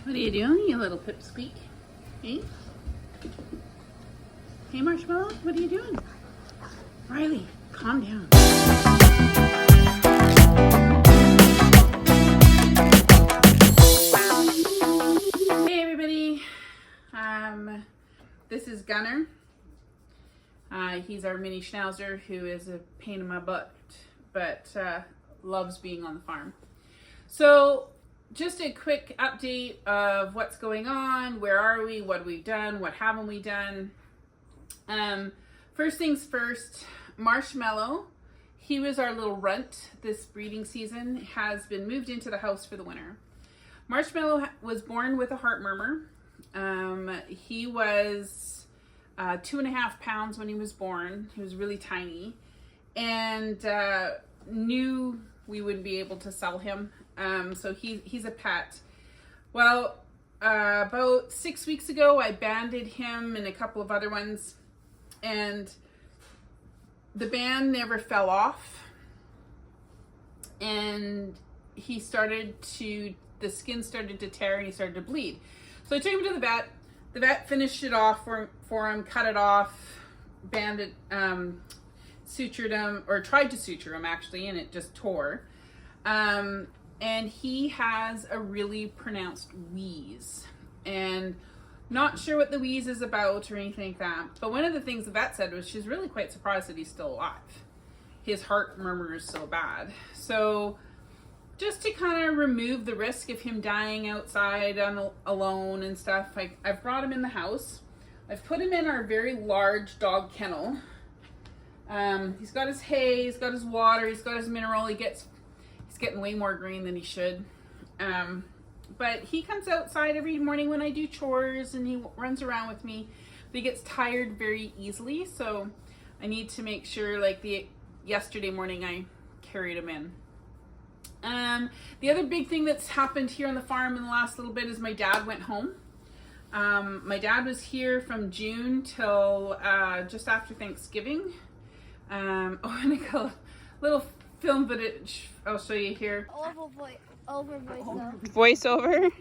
What are you doing, you little pipsqueak? Hey? Hey, Marshmallow, what are you doing? Riley, calm down. Hey, everybody. This is Gunner. He's our mini schnauzer who is a pain in my butt, but loves being on the farm. So, just a quick update of what's going on, where are we, what have we done, what haven't we done. First things first, Marshmallow, he was our little runt this breeding season, has been moved into the house for the winter. Marshmallow was born with a heart murmur. He was 2.5 pounds when he was born. He was really tiny, and knew we wouldn't be able to sell him. So he's a pet. Well, about 6 weeks ago, I banded him and a couple of other ones, and the band never fell off, and the skin started to tear and he started to bleed. So I took him to the vet. The vet finished it off for him, cut it off, banded, sutured him, or tried to suture him actually, and it just tore. And he has a really pronounced wheeze, and not sure what the wheeze is about or anything like that. But one of the things the vet said was she's really quite surprised that he's still alive. His heart murmur is so bad. So just to kind of remove the risk of him dying outside alone and stuff, I've brought him in the house. I've put him in our very large dog kennel. He's got his hay, he's got his water, he's got his mineral. He's getting way more green than he should. But he comes outside every morning when I do chores, and he runs around with me. But he gets tired very easily, so I need to make sure, like yesterday morning I carried him in. The other big thing that's happened here on the farm in the last little bit is my dad went home. My dad was here from June till just after Thanksgiving. And I got a little film footage I'll show you here. Over voiceover. Voiceover?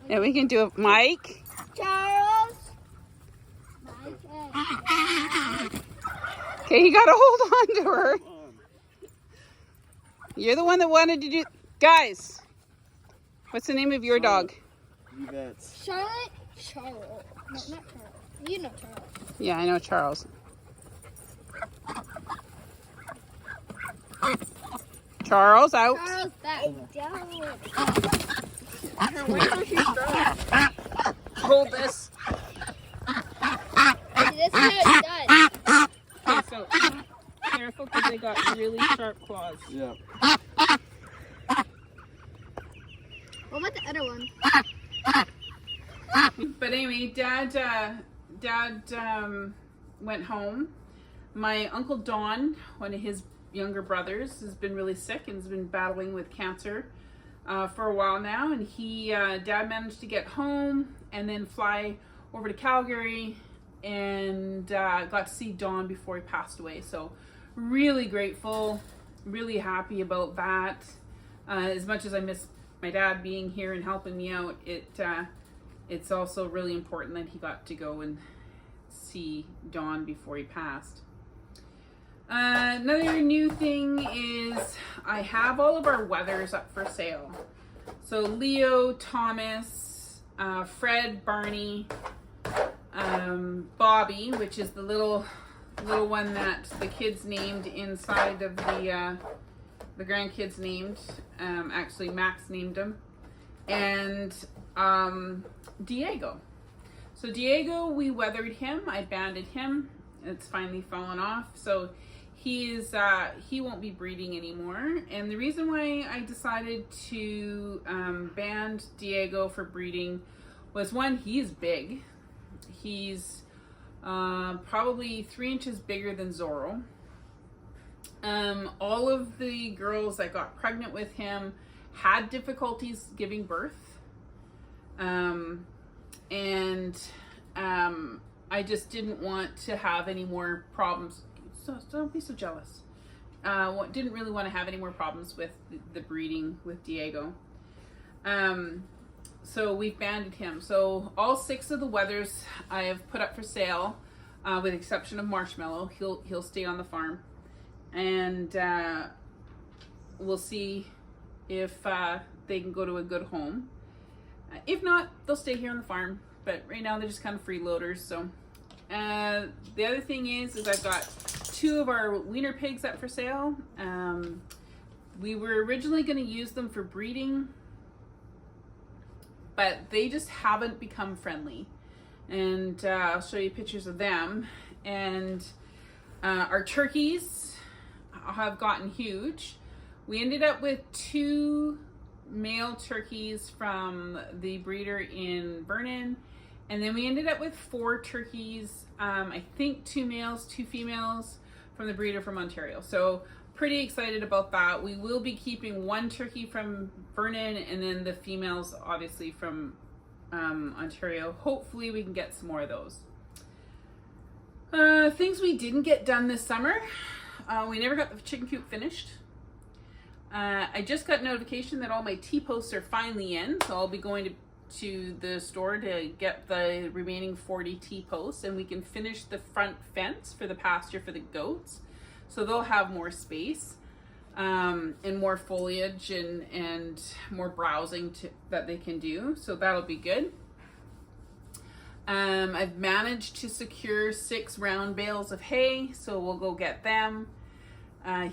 Yeah, we can do it. Mike? Charles! Mike. Okay, you gotta hold on to her. You're the one that wanted to do... Guys, what's the name of your dog? Charlotte? Charles. No, not Charles. You know Charles. Yeah, I know Charles. Charles, out. Charles, back down. Hold this. This is how it's done. Okay, so careful because they got really sharp claws. Yeah. What about the other one? But anyway, Dad went home. My Uncle Don, one of his younger brothers, has been really sick and has been battling with cancer for a while now, and Dad managed to get home and then fly over to Calgary and got to see Don before he passed away. So really grateful, really happy about that. As much as I miss my dad being here and helping me out, it's also really important that he got to go and see Don before he passed. Another new thing is I have all of our wethers up for sale. So Leo, Thomas, Fred, Barney, Bobby, which is the little one that the kids named inside of the grandkids named. Actually, Max named him, and Diego. So Diego, we weathered him. I banded him. It's finally fallen off. So he won't be breeding anymore. And the reason why I decided to band Diego for breeding was, one, he's big. He's probably 3 inches bigger than Zorro. All of the girls that got pregnant with him had difficulties giving birth. I just didn't want to have any more problems. So don't be so jealous. Didn't really want to have any more problems with the breeding with Diego. So we've banded him. So all 6 of the wethers I have put up for sale, with the exception of Marshmallow. He'll stay on the farm, and we'll see if they can go to a good home. If not, they'll stay here on the farm. But right now they're just kind of freeloaders. So the other thing is I've got 2 of our wiener pigs up for sale. We were originally going to use them for breeding, but they just haven't become friendly. And I'll show you pictures of them. And our turkeys have gotten huge. We ended up with 2 male turkeys from the breeder in Vernon. And then we ended up with 4 turkeys, I think 2 males, 2 females from the breeder from Ontario. So pretty excited about that. We will be keeping 1 turkey from Vernon and then the females obviously from Ontario. Hopefully we can get some more of those. Things we didn't get done this summer. We never got the chicken coop finished. I just got notification that all my T-posts are finally in, so I'll be going to the store to get the remaining 40 T-posts, and we can finish the front fence for the pasture for the goats, so they'll have more space and more foliage and more browsing that they can do, so that'll be good. I've managed to secure 6 round bales of hay, so we'll go get them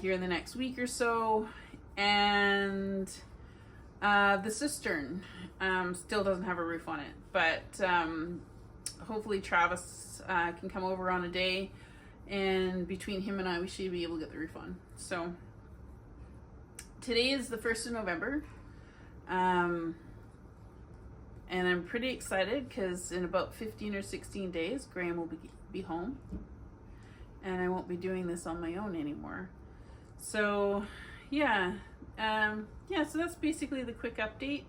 here in the next week or so. And the cistern still doesn't have a roof on it, but hopefully Travis can come over on a day, and between him and I we should be able to get the roof on. So today is the 1st of November, and I'm pretty excited because in about 15 or 16 days Graham will be home and I won't be doing this on my own anymore. So yeah, so that's basically the quick update.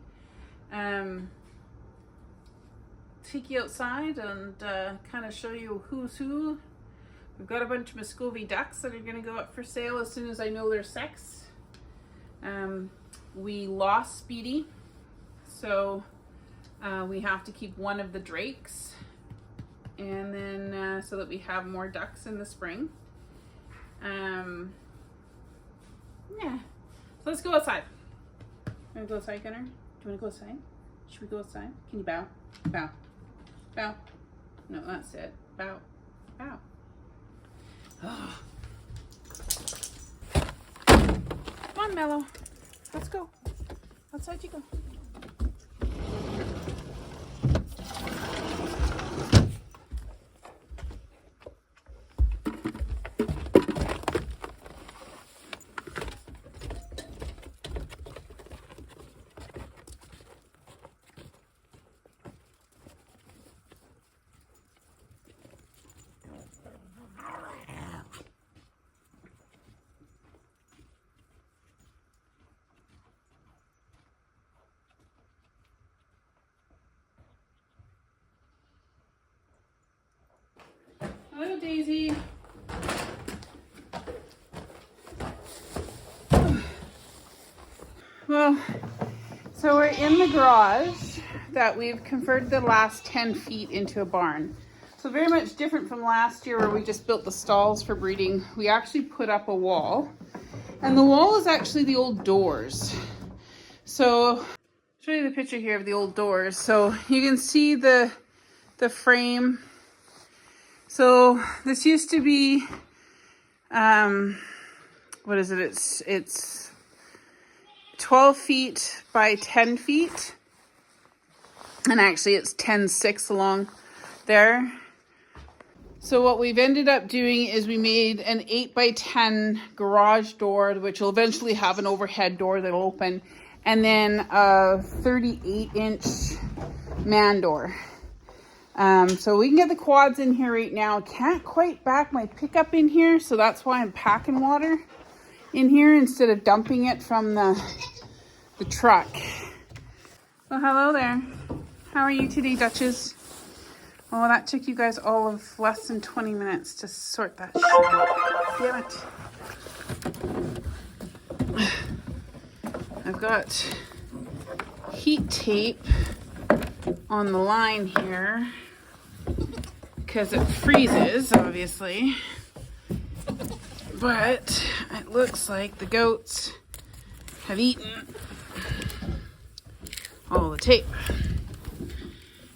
Take you outside and kind of show you who's who. We've got a bunch of Muscovy ducks that are going to go up for sale as soon as I know their sex. We lost Speedy, so we have to keep one of the drakes, and then so that we have more ducks in the spring. Yeah, so let's go outside. You want to go outside, Gunnar? Do you want to go outside? Should we go outside? Can you bow? Bow. Bow. No, that's it. Bow. Bow. Oh. Come on, Mello. Let's go. Outside you go. Hello, Daisy. Well, so we're in the garage that we've converted the last 10 feet into a barn. So very much different from last year where we just built the stalls for breeding. We actually put up a wall, and the wall is actually the old doors. So I'll show you the picture here of the old doors. So you can see the frame. So this used to be, what is it? It's 12 feet by 10 feet. And actually it's 10.6 along there. So what we've ended up doing is we made an 8 by 10 garage door, which will eventually have an overhead door that'll open. And then a 38-inch man door. So we can get the quads in here right now. Can't quite back my pickup in here, so that's why I'm packing water in here instead of dumping it from the truck. Well, hello there. How are you today, Duchess? Oh, that took you guys all of less than 20 minutes to sort that shit. Damn it. I've got heat tape on the line here because it freezes, obviously. But it looks like the goats have eaten all the tape,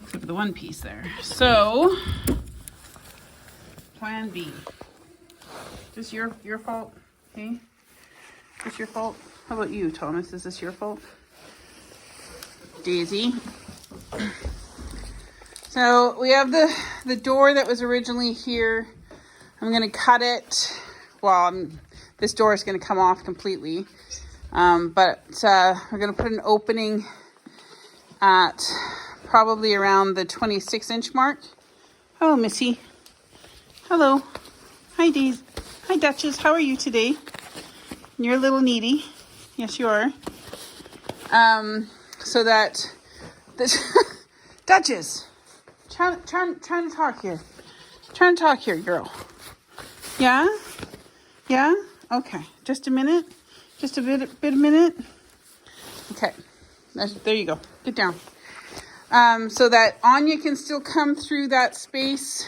except for the one piece there. So, plan B. Is this your fault? Okay. Is this your fault? How about you, Thomas? Is this your fault? Daisy. So we have the door that was originally here. I'm gonna cut it. Well, this door is gonna come off completely. But we're gonna put an opening at probably around the 26-inch mark. Hello, Missy. Hello. Hi, Daisy. Hi, Duchess. How are you today? You're a little needy. Yes, you are. So that the Duchess, trying to talk here. Trying to talk here, girl. Yeah? Yeah? Okay. Just a minute. Just a bit a minute. Okay. There you go. Get down. So that Anya can still come through that space.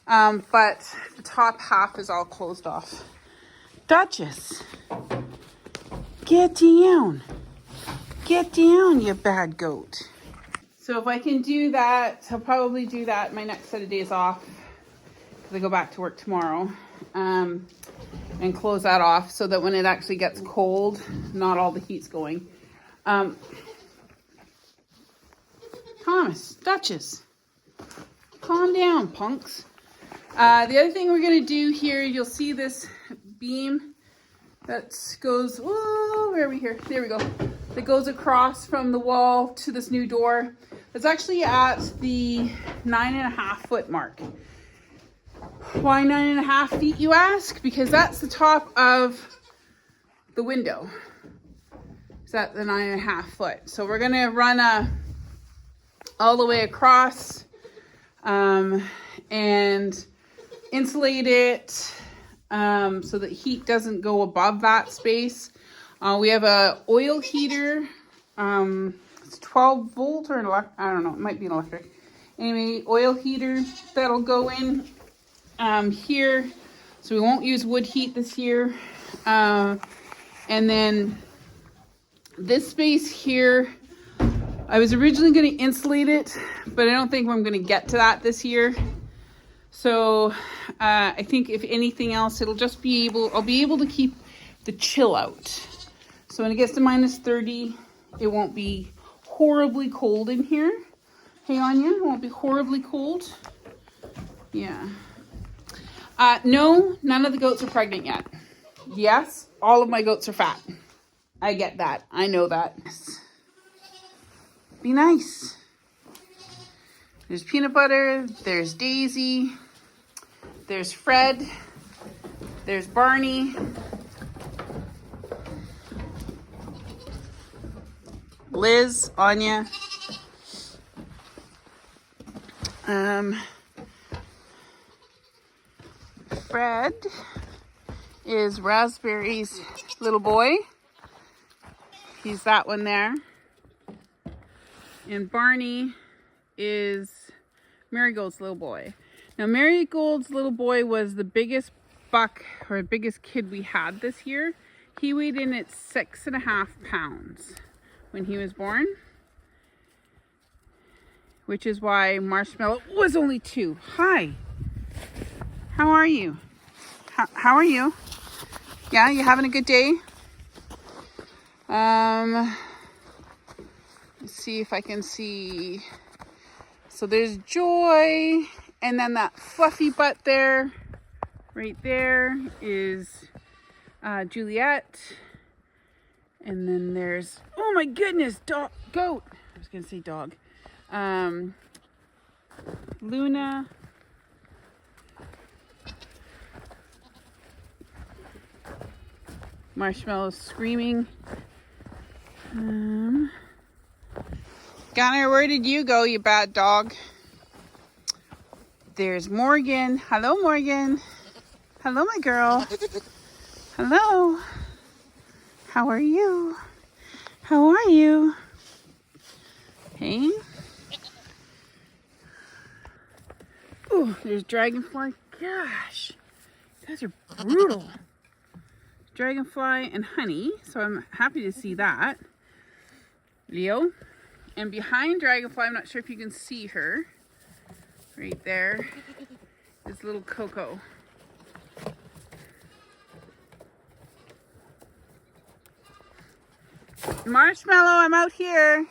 But the top half is all closed off. Duchess, get down. Get down, you bad goat. So if I can do that, I'll probably do that my next set of days off, because I go back to work tomorrow, and close that off so that when it actually gets cold, not all the heat's going. Thomas, Duchess, calm down, punks. The other thing we're going to do here, you'll see this beam that goes, whoa, where are we here? There we go. That goes across from the wall to this new door. It's actually at the 9.5 foot mark. Why 9.5 feet, you ask? Because that's the top of the window. It's at the 9.5 foot. So we're going to run all the way across and insulate it so that heat doesn't go above that space. We have a oil heater. It's 12 volt or an electric. I don't know. It might be an electric. Anyway, oil heater that'll go in here. So we won't use wood heat this year. And then this space here, I was originally going to insulate it, but I don't think I'm going to get to that this year. So I think if anything else, it'll just be I'll be able to keep the chill out. So when it gets to minus 30, it won't be horribly cold in here. Hey, Anya, it won't be horribly cold. Yeah. No, none of the goats are pregnant yet. Yes, all of my goats are fat. I get that. I know that. Be nice. There's Peanut Butter. There's Daisy. There's Fred. There's Barney. Liz, Anya. Fred is Raspberry's little boy. He's that one there. And Barney is Marigold's little boy. Now Marigold's little boy was the biggest buck or biggest kid we had this year. He weighed in at 6.5 pounds when he was born, which is why Marshmallow was only 2. Hi, how are you? How are you? Yeah, you having a good day? Let's see if I can see. So there's Joy, and then that fluffy butt there, right there is Juliet. And then there's, oh my goodness, goat. I was gonna say dog. Luna. Marshmallow screaming. Gunner, where did you go, you bad dog? There's Morgan. Hello, Morgan. Hello, my girl. Hello. How are you? How are you? Okay. Oh, there's dragonfly. Gosh, you guys are brutal. Dragonfly and honey, so I'm happy to see that. Leo. And behind dragonfly, I'm not sure if you can see her. Right there is little Coco. Marshmallow, I'm out here.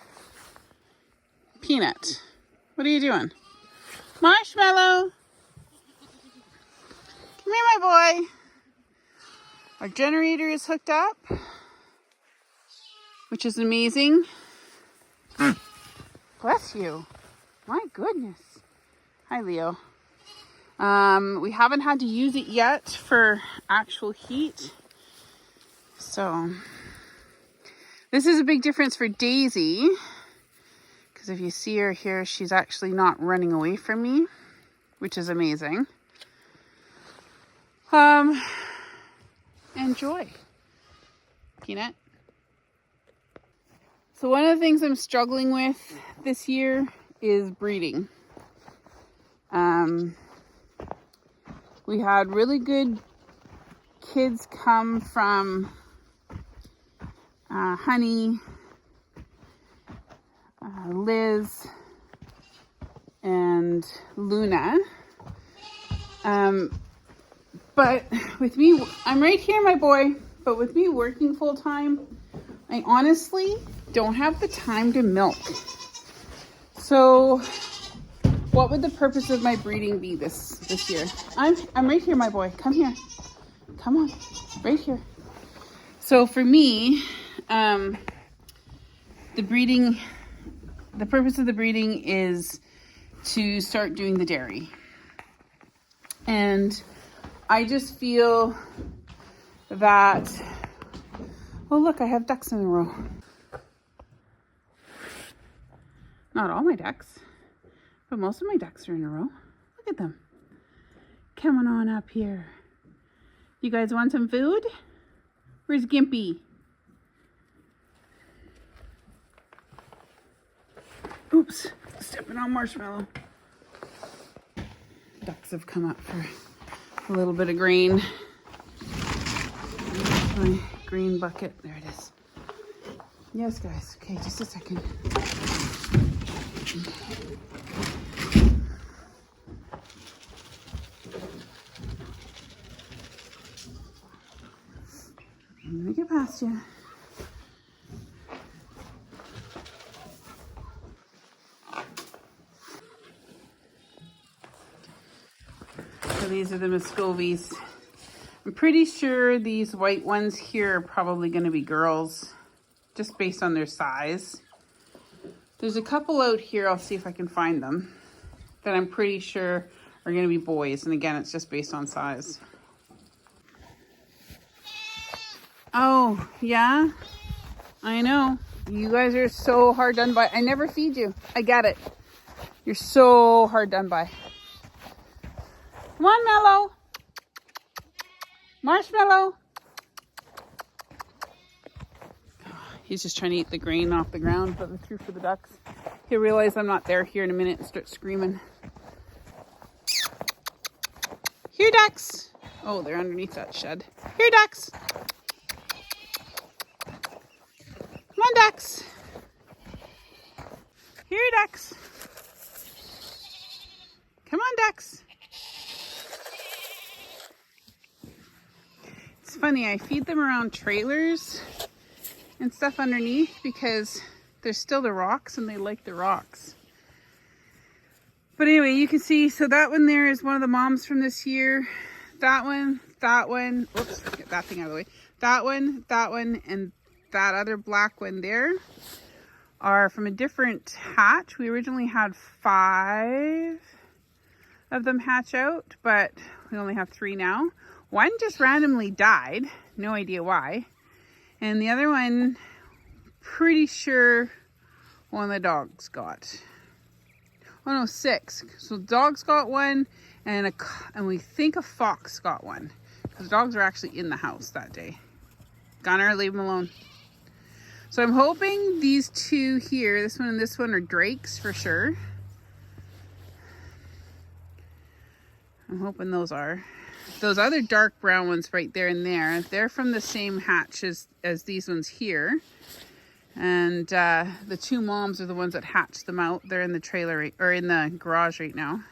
Peanut, what are you doing? Marshmallow. Come here, my boy. Our generator is hooked up, which is amazing. Bless you. My goodness. Hi, Leo. We haven't had to use it yet for actual heat. So this is a big difference for Daisy, because if you see her here, she's actually not running away from me, which is amazing. Enjoy. Peanut. So one of the things I'm struggling with this year is breeding. We had really good kids come from Honey, Liz, and Luna. But with me, I'm right here, my boy, but with me working full time, I honestly don't have the time to milk. So what would the purpose of my breeding be this year? I'm right here, my boy. Come here. Come on. Right here. So for me, the purpose of the breeding is to start doing the dairy. And I just feel that, oh look, I have ducks in a row. Not all my ducks, but most of my ducks are in a row. Look at them. Coming on up here. You guys want some food? Where's Gimpy? Oops, stepping on Marshmallow. Ducks have come up for a little bit of grain. My green bucket. There it is. Yes, guys. Okay, just a second. I'm gonna get past you. So these are the Muscovies. I'm pretty sure these white ones here are probably going to be girls, just based on their size. There's a couple out here, I'll see if I can find them, that I'm pretty sure are going to be boys. And again, it's just based on size. Oh, yeah? I know. You guys are so hard done by. I never feed you. I get it. You're so hard done by. Come on, Mellow. Marshmallow. He's just trying to eat the grain off the ground, but the truth for the ducks. He'll realize I'm not there here in a minute and start screaming. Here, ducks. Oh, they're underneath that shed. Here, ducks. Come on, ducks. Here, ducks. Come on, ducks. It's funny, I feed them around trailers and stuff underneath because there's still the rocks and they like the rocks. But anyway, you can see, so that one there is one of the moms from this year. That one, oops, get that thing out of the way. That one, and that other black one there are from a different hatch. We originally had 5 of them hatch out, but we only have 3 now. One just randomly died, no idea why. And the other one, pretty sure one of the dogs got. Oh no, 6. So the dogs got one, and we think a fox got one. Because the dogs were actually in the house that day. Gunner, leave them alone. So I'm hoping these two here, this one and this one, are drakes for sure. I'm hoping those are. Those other dark brown ones right there and there, they're from the same hatch as these ones here. And the two moms are the ones that hatched them out. They're in the trailer, or in the garage right now.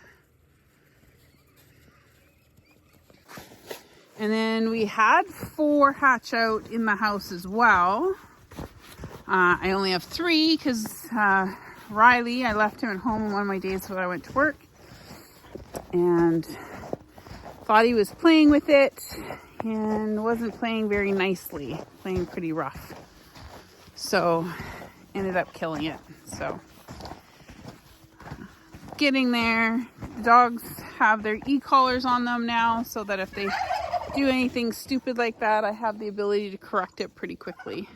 And then we had 4 hatch out in the house as well. I only have 3 because Riley, I left him at home on one of my days when I went to work. And thought he was playing with it and wasn't playing very nicely, playing pretty rough. So ended up killing it. So getting there. The dogs have their e-collars on them now so that if they do anything stupid like that, I have the ability to correct it pretty quickly.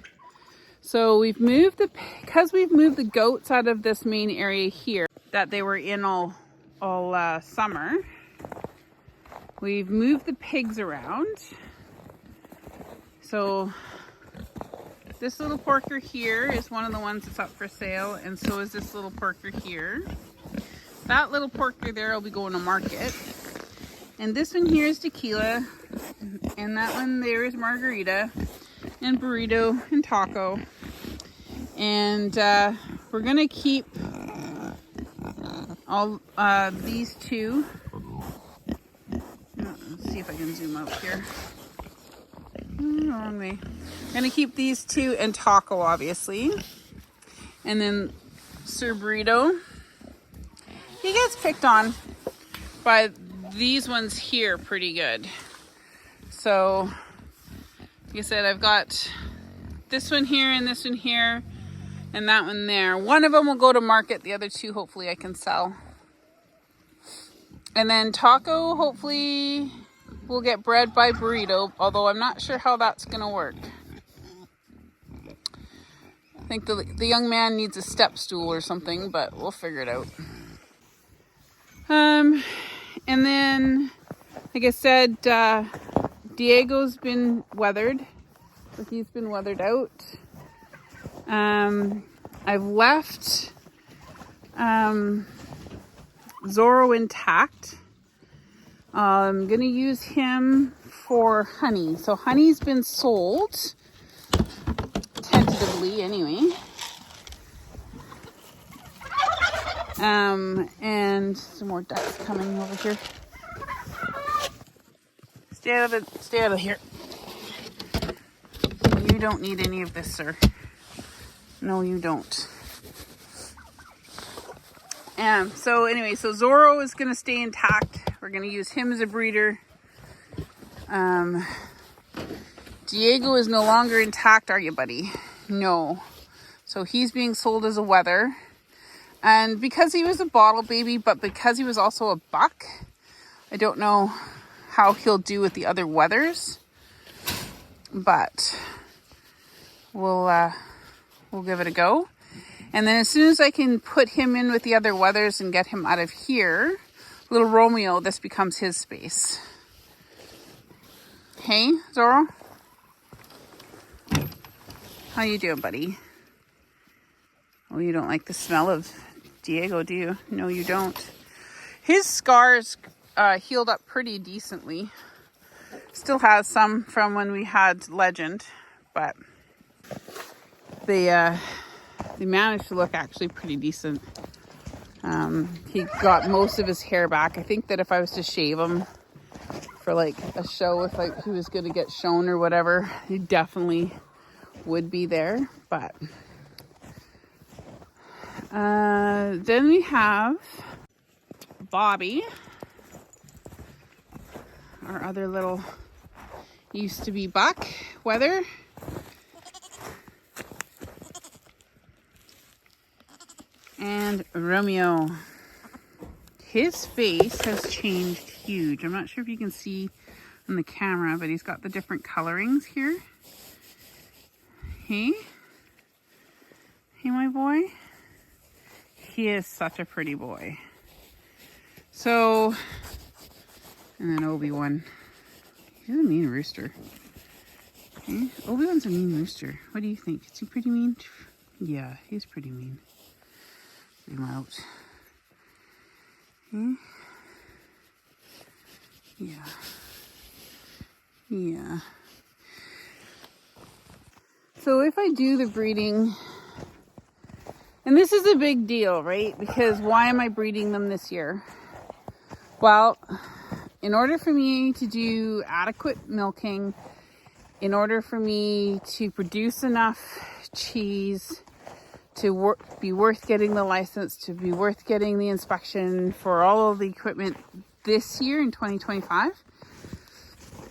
So we've moved because we've moved the goats out of this main area here that they were in all summer. We've moved the pigs around. So this little porker here is one of the ones that's up for sale, and so is this little porker here. That little porker there will be going to market. And this one here is Tequila, and that one there is Margarita, and Burrito, and Taco. And we're gonna keep all these two. Let's see if I can zoom out here. Wrong way. I'm gonna keep these two and Taco, obviously. And then Sir Burrito. He gets picked on by these ones here pretty good. So, like I said, I've got this one here and this one here and that one there. One of them will go to market. The other two, hopefully, I can sell. And then Taco, hopefully, will get bred by Burrito, although I'm not sure how that's going to work. I think the young man needs a step stool or something, but we'll figure it out. And then, like I said, Diego's been weathered. So he's been weathered out. I've left Zorro intact. I'm going to use him for Honey. So Honey's been sold, tentatively anyway. And some more ducks coming over here. Stay out of here. You don't need any of this, sir. No, you don't. So anyway, so Zorro is going to stay intact. We're going to use him as a breeder. Diego is no longer intact, are you, buddy? No. So he's being sold as a wether. And because he was a bottle baby, but because he was also a buck, I don't know how he'll do with the other wethers. But we'll give it a go. And then as soon as I can put him in with the other wethers and get him out of here, little Romeo, this becomes his space. Hey, Zorro? How you doing, buddy? Oh, you don't like the smell of Diego, do you? No, you don't. His scars healed up pretty decently. Still has some from when we had Legend, but they managed to look actually pretty decent. He got most of his hair back. I think that if I was to shave him for like a show, if like he was going to get shown or whatever, he definitely would be there. But then we have Bobby, our other little used to be buck wether. And Romeo, his face has changed huge. I'm not sure if you can see on the camera, but he's got the different colorings here. Hey, my boy. He is such a pretty boy. So, and then Obi-Wan. He's a mean rooster. Okay. Obi-Wan's a mean rooster. What do you think? Is he pretty mean? Yeah, he's pretty mean. Leave him out. Okay. Yeah. Yeah. So if I do the breeding, and this is a big deal, right? Because why am I breeding them this year? Well, in order for me to do adequate milking, in order for me to produce enough cheese to be worth getting the license, to be worth getting the inspection for all of the equipment this year in 2025,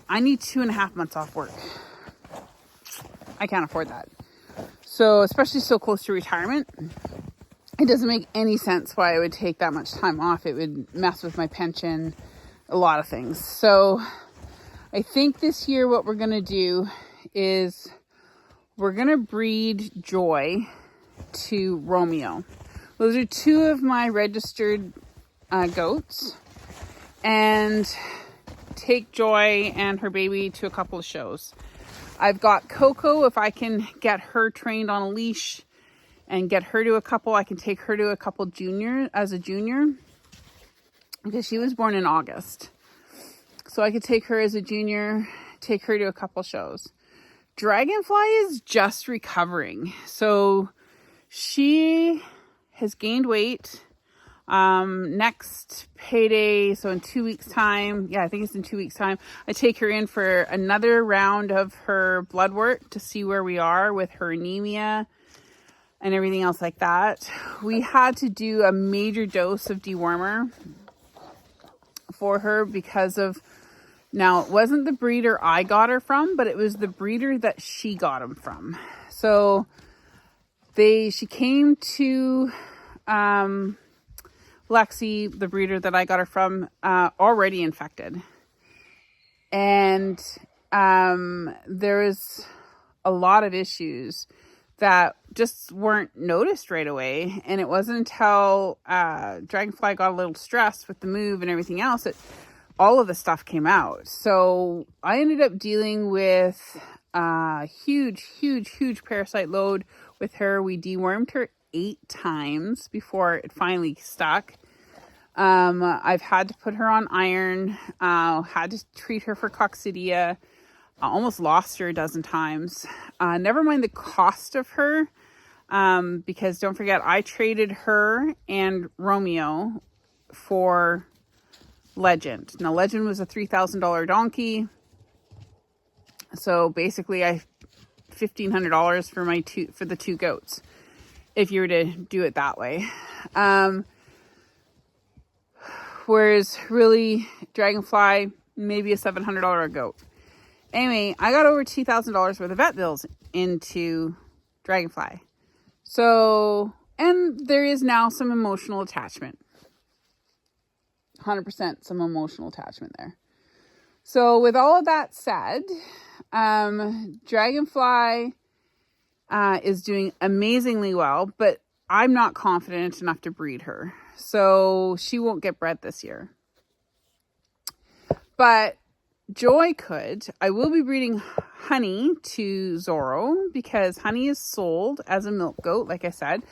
I need 2.5 months off work. I can't afford that. So, especially so close to retirement, it doesn't make any sense why I would take that much time off. It would mess with my pension, a lot of things. So, I think this year what we're going to do is we're going to breed Joy to Romeo. Those are 2 of my registered goats, and take Joy and her baby to a couple of shows. I've got Coco. If I can get her trained on a leash and get her to a couple, I can take her to a couple as a junior, because she was born in August. So I could take her as a junior, take her to a couple shows. Dragonfly is just recovering. So she has gained weight. Next payday, so in 2 weeks time, I think it's in 2 weeks time, I take her in for another round of her blood work to see where we are with her anemia and everything else like that. We had to do a major dose of dewormer for her because of, now it wasn't the breeder I got her from, but it was the breeder that she got him from. So she came to Lexi, the breeder that I got her from, already infected. And there was a lot of issues that just weren't noticed right away. And it wasn't until Dragonfly got a little stressed with the move and everything else that all of the stuff came out. So I ended up dealing with a huge parasite load with her. We dewormed her 8 times before it finally stuck. I've had to put her on iron, had to treat her for coccidia. I almost lost her a dozen times. Never mind the cost of her, because don't forget, I traded her and Romeo for Legend. Now, Legend was a $3,000 donkey. So basically, $1,500 for the 2 goats, if you were to do it that way. Whereas really, Dragonfly, maybe a $700 a goat. Anyway, I got over $2,000 worth of vet bills into Dragonfly. So, and there is now some emotional attachment. 100% some emotional attachment there. So with all of that said, Dragonfly is doing amazingly well, but I'm not confident enough to breed her. So she won't get bred this year. But Joy could. I will be breeding Honey to Zorro, because Honey is sold as a milk goat, like I said,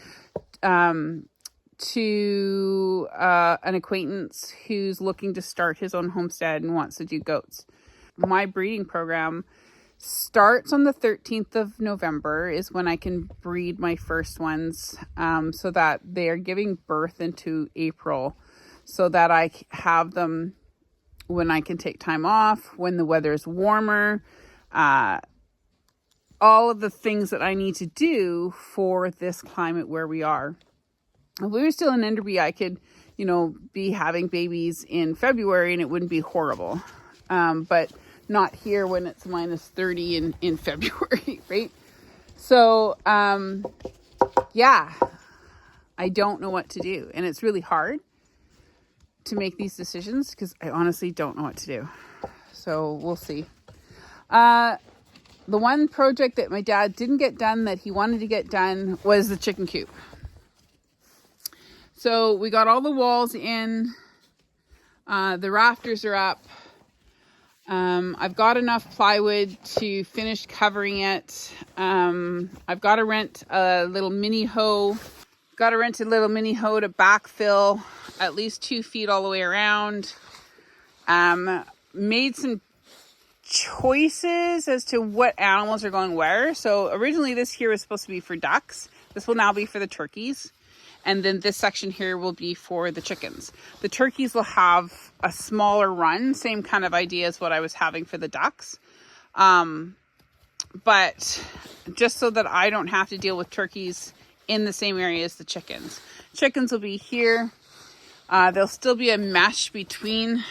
to an acquaintance who's looking to start his own homestead and wants to do goats. My breeding program starts on the 13th of November is when I can breed my first ones, so that they are giving birth into April, so that I have them when I can take time off, when the weather is warmer, all of the things that I need to do for this climate where we are. If we were still in Enderby, I could, be having babies in February and it wouldn't be horrible. But not here when it's minus 30 in February, right? So, yeah, I don't know what to do. And it's really hard to make these decisions because I honestly don't know what to do. So we'll see. The one project that my dad didn't get done that he wanted to get done was the chicken coop. So we got all the walls in, the rafters are up. I've got enough plywood to finish covering it. I've got to rent a little mini hoe. Got to rent a little mini hoe to backfill at least 2 feet all the way around. Made some choices as to what animals are going where. So originally this here was supposed to be for ducks. This will now be for the turkeys. And then this section here will be for the chickens. The turkeys will have a smaller run, same kind of idea as what I was having for the ducks. But just so that I don't have to deal with turkeys in the same area as the chickens. Chickens will be here. There'll still be a mesh between,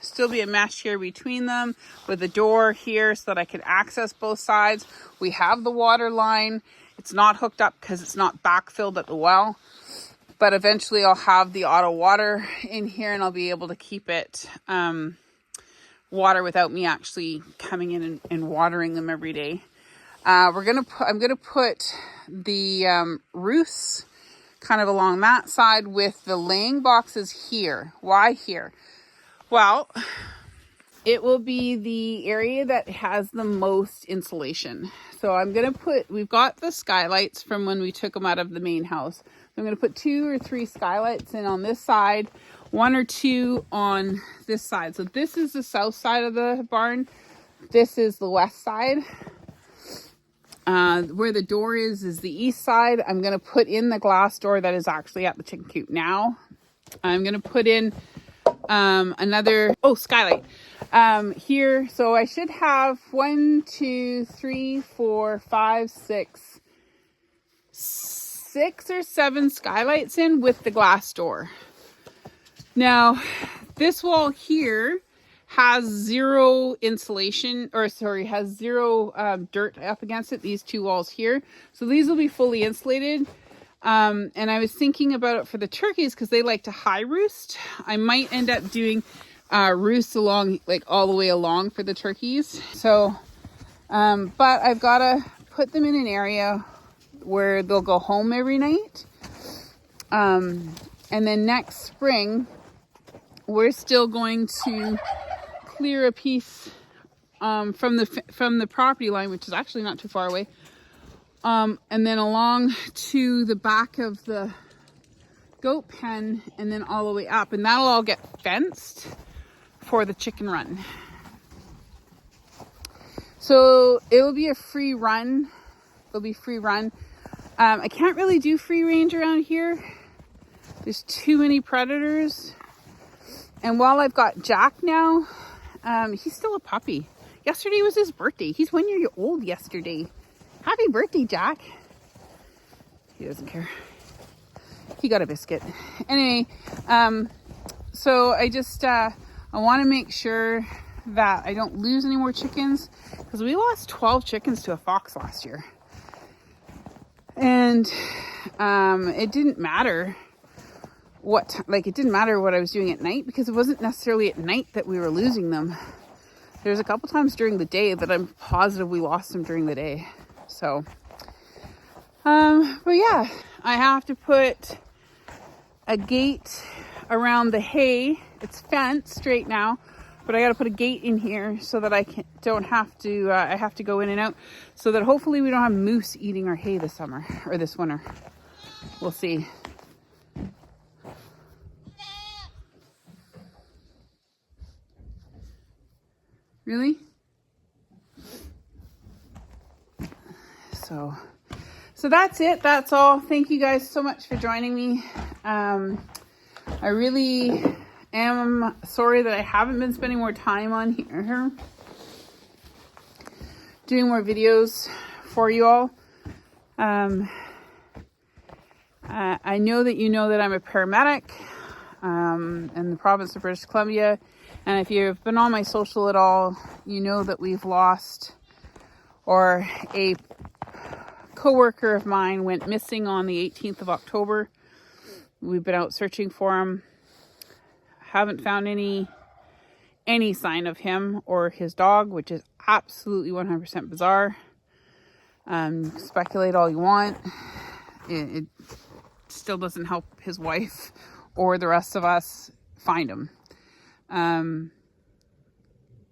still be a mesh here between them with a door here so that I can access both sides. We have the water line. It's not hooked up because it's not backfilled at the well, but eventually I'll have the auto water in here and I'll be able to keep it water without me actually coming in and watering them every day. I'm gonna put the roosts kind of along that side with the laying boxes here. Why here? Well, it will be the area that has the most insulation. So we've got the skylights from when we took them out of the main house. I'm going to put 2 or 3 skylights in on this side, 1 or 2 on this side. So this is the south side of the barn. This is the west side. Where the door is the east side. I'm going to put in the glass door that is actually at the chicken coop now. I'm going to put in another skylight here. So I should have 1, 2, 3, 4, 5, 6 or 7 skylights in with the glass door. Now this wall here has zero insulation, has zero dirt up against it, these 2 walls here. So these will be fully insulated. And I was thinking about it for the turkeys because they like to high roost. I might end up doing roosts along, like all the way along for the turkeys. So, but I've got to put them in an area where they'll go home every night. And then next spring, we're still going to clear a piece from the property line, which is actually not too far away. And then along to the back of the goat pen and then all the way up, and that'll all get fenced for the chicken run. So it'll be a free run. It'll be free run. I can't really do free range around here. There's too many predators. And while I've got Jack now, he's still a puppy. Yesterday was his birthday. He's 1 year old yesterday. Happy birthday, Jack. He doesn't care. He got a biscuit. Anyway, so I just, I want to make sure that I don't lose any more chickens because we lost 12 chickens to a fox last year. And it didn't matter it didn't matter what I was doing at night because it wasn't necessarily at night that we were losing them. There's a couple times during the day that I'm positive we lost them during the day. So, but yeah, I have to put a gate around the hay. It's fenced right now, but I got to put a gate in here so that I have to go in and out so that hopefully we don't have moose eating our hay this summer or this winter. We'll see. Really? So that's it. That's all. Thank you guys so much for joining me. I really am sorry that I haven't been spending more time on here doing more videos for you all. I know that you know that I'm a paramedic in the province of British Columbia. And if you've been on my social at all, you know that we've lost, or a coworker of mine went missing on the 18th of October. We've been out searching for him. Haven't found any sign of him or his dog, which is absolutely 100% bizarre. Speculate all you want. It still doesn't help his wife or the rest of us find him.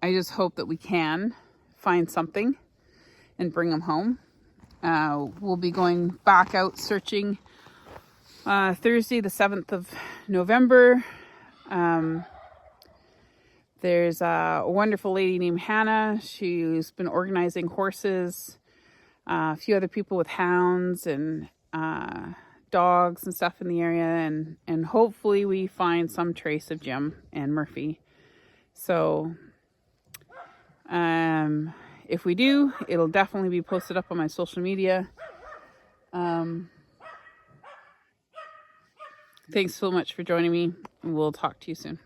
I just hope that we can find something and bring them home. We'll be going back out searching Thursday, the 7th of November. There's a wonderful lady named Hannah. She's been organizing horses, a few other people with hounds and dogs and stuff in the area, and hopefully we find some trace of Jim and Murphy. So if we do, it'll definitely be posted up on my social media. Thanks so much for joining me. We'll talk to you soon.